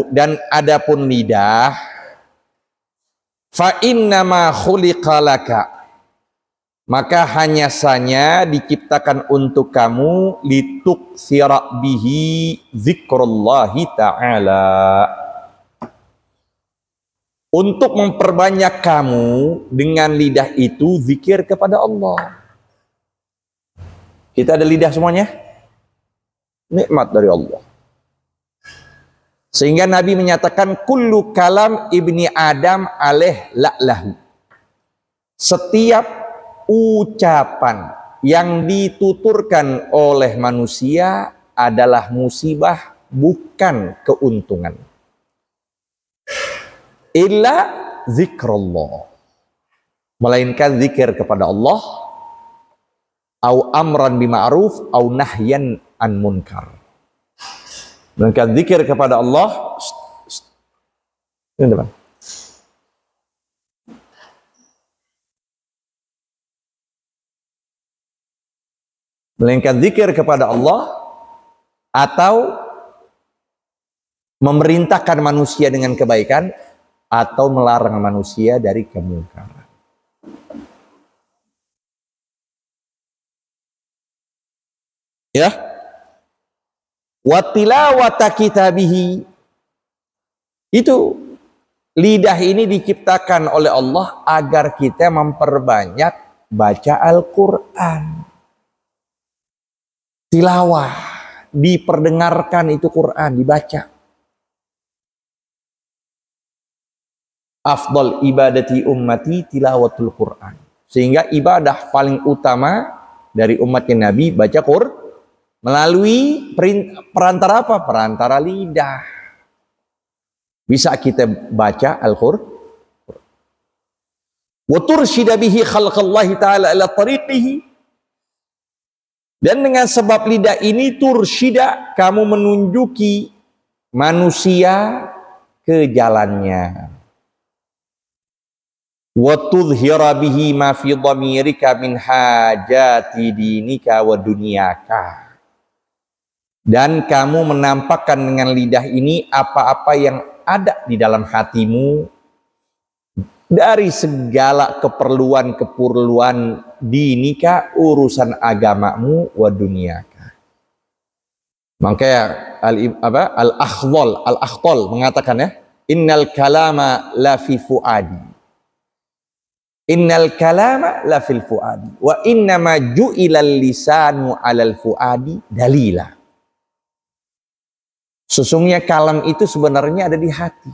dan adapun lidah, fa innama khuliqa laka, maka hanya saja diciptakan untuk kamu lituktsira bihi zikrullahi ta'ala, untuk memperbanyak kamu dengan lidah itu zikir kepada Allah. Kita ada lidah semuanya, nikmat dari Allah. Sehingga Nabi menyatakan kullu kalam ibni Adam alaih la'lahu, setiap ucapan yang dituturkan oleh manusia adalah musibah, bukan keuntungan. Illa zikrullah, melainkan zikir kepada Allah, au amran bima'ruf au nahyan an munkar, melainkan zikir kepada Allah. Ini depan. Melainkan zikir kepada Allah atau memerintahkan manusia dengan kebaikan atau melarang manusia dari kemungkaran. Ya. Wa tilawata kitabihi, itu lidah ini diciptakan oleh Allah agar kita memperbanyak baca Al-Qur'an. Tilawah, diperdengarkan itu Quran, dibaca. Afdal ibadati ummati tilawatul Quran. Sehingga ibadah paling utama dari umatnya Nabi baca Quran melalui perantara apa? Perantara lidah. Bisa kita baca Al-Quran. Wa tursyida bihi khalqallahi ta'ala ila tariqihi. Dan dengan sebab lidah ini tursyida, kamu menunjuki manusia ke jalannya. Wa tudhhira bihi ma fi dhamirika min hajati dinika wa dunyaka. Dan kamu menampakkan dengan lidah ini apa-apa yang ada di dalam hatimu dari segala keperluan dinika, urusan agamamu, wa dunyaka. Makanya Al-Akhdal mengatakan ya, innal kalama la fi fuadi. Innal kalama la fil fuadi wa innama ju'ilal lisanu 'alal fuadi dalila. Sesungguhnya kalam itu sebenarnya ada di hati.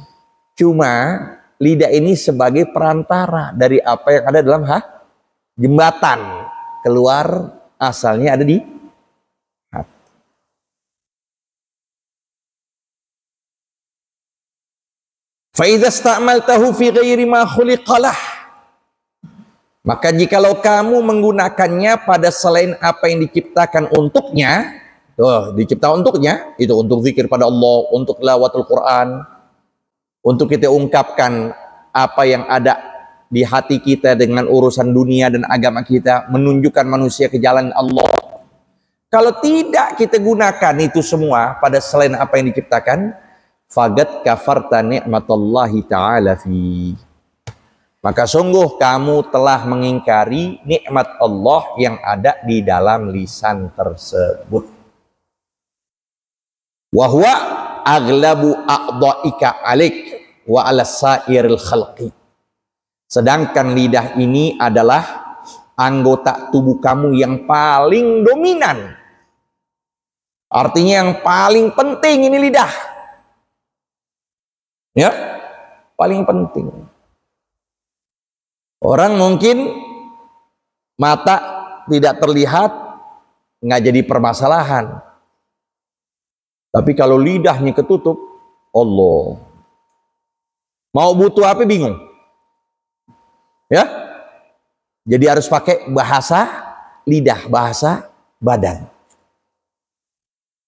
Cuma lidah ini sebagai perantara dari apa yang ada dalam jembatan keluar, asalnya ada di hati. Fa idza ista'maltahu fi ghairi ma khuliqalah, maka jikalau kamu menggunakannya pada selain apa yang diciptakan untuknya, diciptakan untuknya, itu untuk zikir pada Allah, untuk tilawatul Quran, untuk kita ungkapkan apa yang ada di hati kita dengan urusan dunia dan agama kita, menunjukkan manusia ke jalan Allah. Kalau tidak kita gunakan itu semua pada selain apa yang diciptakan, faqad kafarta ni'matallahi ta'ala fi. Maka sungguh kamu telah mengingkari nikmat Allah yang ada di dalam lisan tersebut. Wa huwa aglabu a'dha'ika 'alaik wa 'ala sairil khalqi. Sedangkan lidah ini adalah anggota tubuh kamu yang paling dominan. Artinya yang paling penting ini lidah. Ya, paling penting. Orang mungkin mata tidak terlihat, nggak jadi permasalahan. Tapi kalau lidahnya ketutup, Allah. Mau butuh apa bingung. Ya, jadi harus pakai bahasa lidah, bahasa badan.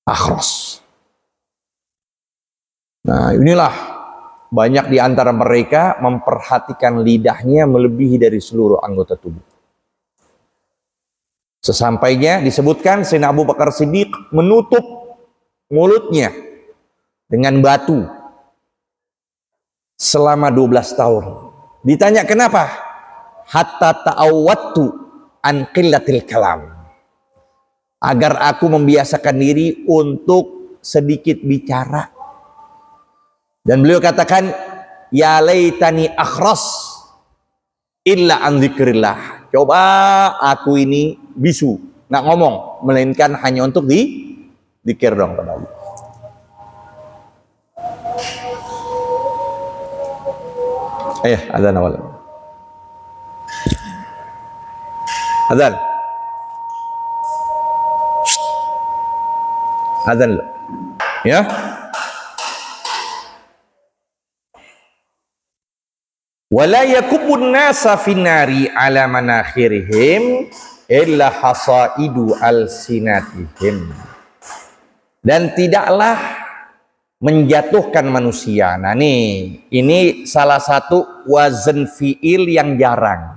Akhros. Nah, inilah banyak di antara mereka memperhatikan lidahnya melebihi dari seluruh anggota tubuh. Sesampainya disebutkan Sayyidina Abu Bakar Siddiq menutup mulutnya dengan batu selama 12 tahun. Ditanya kenapa? Hatta ta'awwattu an qillatil kalam. Agar aku membiasakan diri untuk sedikit bicara. Dan beliau katakan, ya laitani akhras illa an dzikrillah. Coba aku ini bisu, nggak ngomong, melainkan hanya untuk dzikir dong pada Allah. Azan awal. Azan. Azan. Ya. Wala yakubun nasa finnari ala manakhirihim illa hasaidu alsinatihim. Dan tidaklah menjatuhkan manusia. Nah nih, ini salah satu wazan fi'il yang jarang.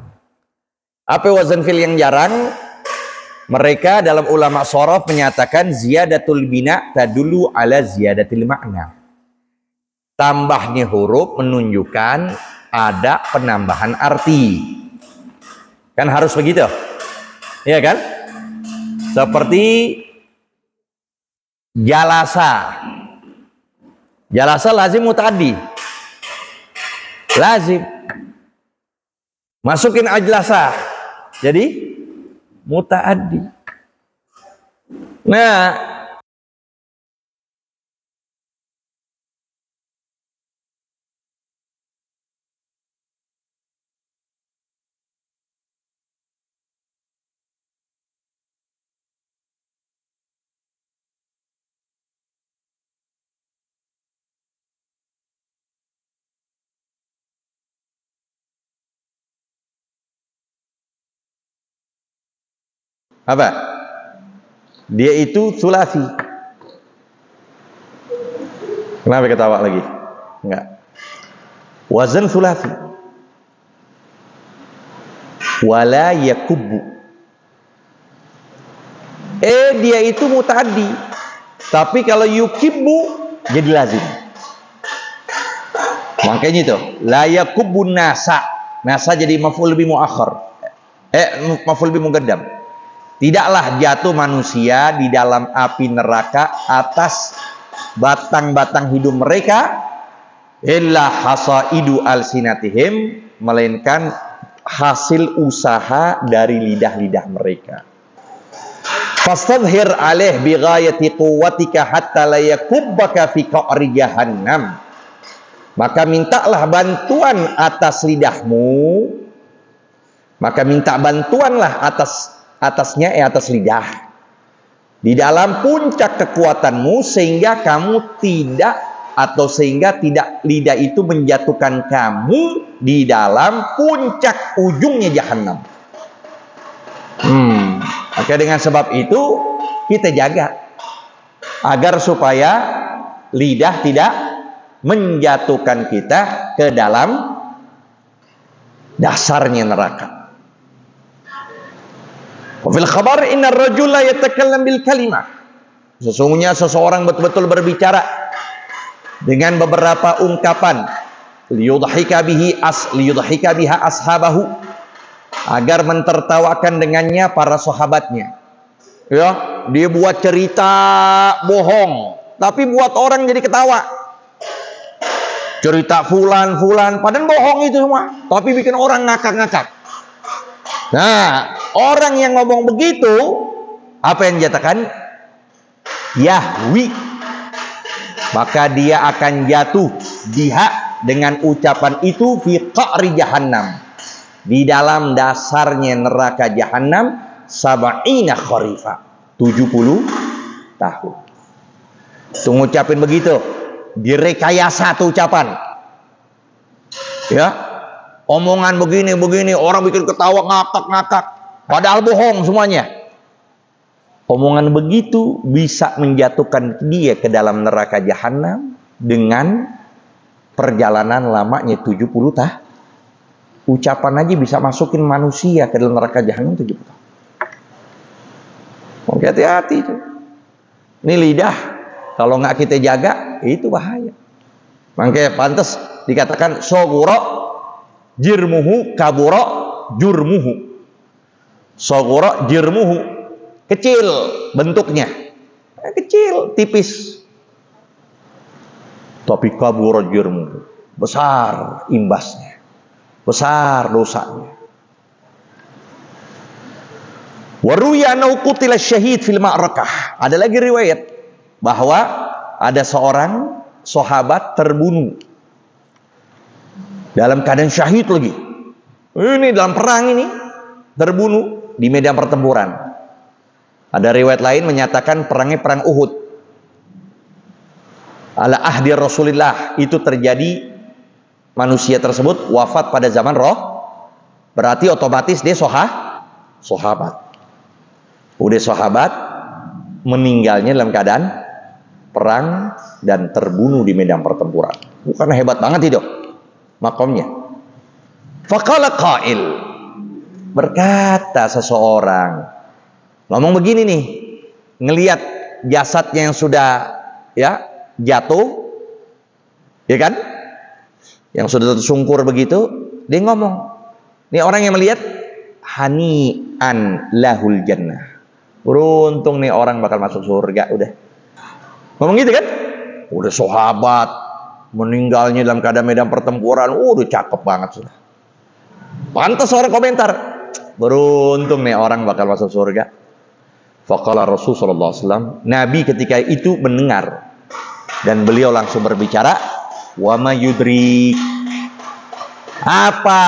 Apa wazan fi'il yang jarang? Mereka dalam ulama sharaf menyatakan ziyadatul bina tadulu ala ziyadatil makna. Tambahnya huruf menunjukkan ada penambahan arti. Kan harus begitu? Iya kan? Seperti jalasa. Jalasa lazim muta'addi. Lazim. Masukin ajlasa. Jadi muta'addi. Nah, apa? Dia itu sulasi. Kenapa ketawa lagi? Enggak. Wazan sulasi. Wala yakubbu. Dia itu muta'addi. Tapi kalau yukibbu jadi lazim. Makanya itu, la yakubbun nasa. Nasa jadi maf'ul bi muakhar. Maf'ul bi muqaddam. Tidaklah jatuh manusia di dalam api neraka atas batang-batang hidup mereka illa hasaidu alsinatihim, melainkan hasil usaha dari lidah-lidah mereka. Fastadhhir alaih bighayati quwwatika hatta la yakubbaka fi qa'ri jahannam. Maka mintalah bantuan atas lidahmu. Maka minta bantuanlah atas lidah di dalam puncak kekuatanmu sehingga tidak lidah itu menjatuhkan kamu di dalam puncak ujungnya jahanam. Maka dengan sebab itu kita jaga agar supaya lidah tidak menjatuhkan kita ke dalam dasarnya neraka. Wafil khabar innar rajula yatakallam bil kalimah. Sesungguhnya seseorang betul-betul berbicara dengan beberapa ungkapan liyudhika biha ashabahu, agar mentertawakan dengannya para sahabatnya. Ya, dia buat cerita bohong, tapi buat orang jadi ketawa. Cerita fulan, padahal bohong itu semua, tapi bikin orang ngakak-ngakak. Nah, orang yang ngomong begitu, apa yang dikatakan? Yahwi. Maka dia akan jatuh diha dengan ucapan itu fi qa'ri jahannam, di dalam dasarnya neraka jahannam, sab'ina kharifa, 70 tahun. Tuh ngucapin begitu, direkayasa tuh ucapan. Ya. Omongan begini, orang bikin ketawa ngakak-ngakak, padahal bohong semuanya. Omongan begitu bisa menjatuhkan dia ke dalam neraka jahanam dengan perjalanan lamanya 70 tahun. Ucapan aja bisa masukin manusia ke dalam neraka jahanam 70 tahun. Oke, hati-hati itu. Ini lidah, kalau nggak kita jaga, itu bahaya. Makanya pantas dikatakan sogoro jirmuhu kaburo jurmuhu. Sogoro jirmuhu, kecil bentuknya, kecil, tipis. Tapi kaburo jirmuhu, besar imbasnya, besar dosanya. Waruya anau qutila syahid fil ma'rakah. Ada lagi riwayat bahwa ada seorang sahabat terbunuh dalam keadaan syahid lagi. Ini dalam perang ini terbunuh di medan pertempuran. Ada riwayat lain menyatakan perangnya perang Uhud. Ala ahdi Rasulillah, itu terjadi manusia tersebut wafat pada zaman roh. Berarti otomatis dia sahabat. Udah sahabat, meninggalnya dalam keadaan perang dan terbunuh di medan pertempuran. Bukan hebat banget itu makomnya. Faqala qail, berkata seseorang, ngomong begini nih, ngelihat jasadnya yang sudah ya jatuh, ya kan, yang sudah tersungkur begitu, dia ngomong, ini orang yang melihat, hani'an lahul jannah, beruntung nih orang bakal masuk surga. Udah ngomong gitu kan, udah sahabat meninggalnya dalam keadaan medan pertempuran, udah cakep banget sudah. Pantas orang komentar, beruntung nih orang bakal masuk surga. Faqala Rasulullah SAW, Nabi ketika itu mendengar dan beliau langsung berbicara, wa ma yudrik, apa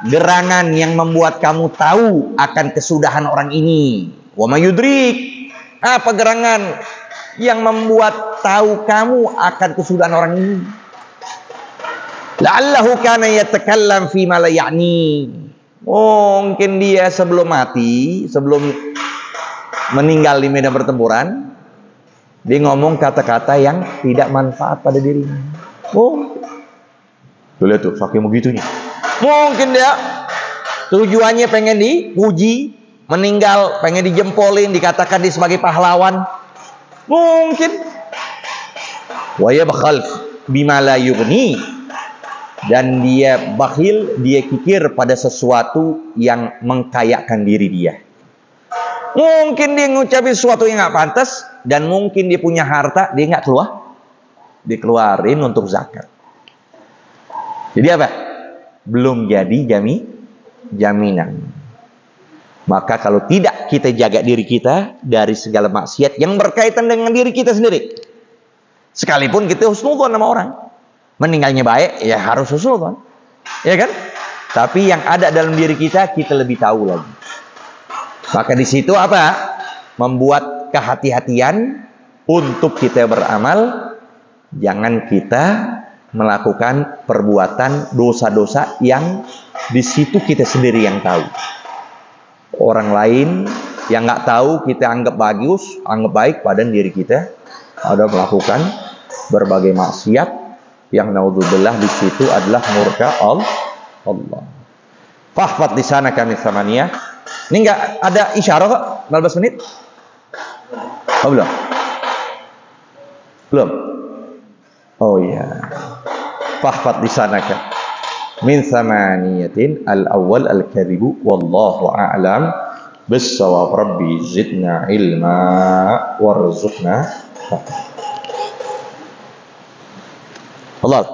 gerangan yang membuat kamu tahu akan kesudahan orang ini? Wa ma yudrik, apa gerangan yang membuat tahu kamu akan kesudahan orang ini? La'allahu kana yatakallam fi ma la ya'ni. Mungkin dia sebelum mati, sebelum meninggal di medan pertempuran, dia ngomong kata-kata yang tidak manfaat pada dirinya. Oh, tuh lihat tuh, saking begitunya. Mungkin dia tujuannya pengen dipuji, meninggal pengen dijempolin, dikatakan dia sebagai pahlawan. Mungkin. Wa yabkhal bima la yughni, dan dia bakhil, dia kikir pada sesuatu yang mengkayakan diri dia. Mungkin dia ngucapin sesuatu yang nggak pantas, dan mungkin dia punya harta, dia nggak dikeluarin untuk zakat. Jadi apa? Belum jadi jaminan. Maka kalau tidak kita jaga diri kita dari segala maksiat yang berkaitan dengan diri kita sendiri, sekalipun kita husnudzon sama orang, meninggalnya baik, ya harus husnudzon, ya kan? Tapi yang ada dalam diri kita, kita lebih tahu lagi. Maka di situ apa? Membuat kehati-hatian untuk kita beramal. Jangan kita melakukan perbuatan dosa-dosa yang di situ kita sendiri yang tahu. Orang lain yang nggak tahu kita anggap bagus, anggap baik pada diri kita, ada melakukan berbagai maksiat yang naudzubillah di situ adalah murka Allah. Fahfad di sana kami samania. Ini nggak ada isyarah kok, 15 menit. Oh, belum? Oh iya. Fahfad di sana kan. Min samaniyatin al-awwal al-kadhibu wallahu a'lam bis-shawab. Rabbi zidna ilma warzuqna. Allah.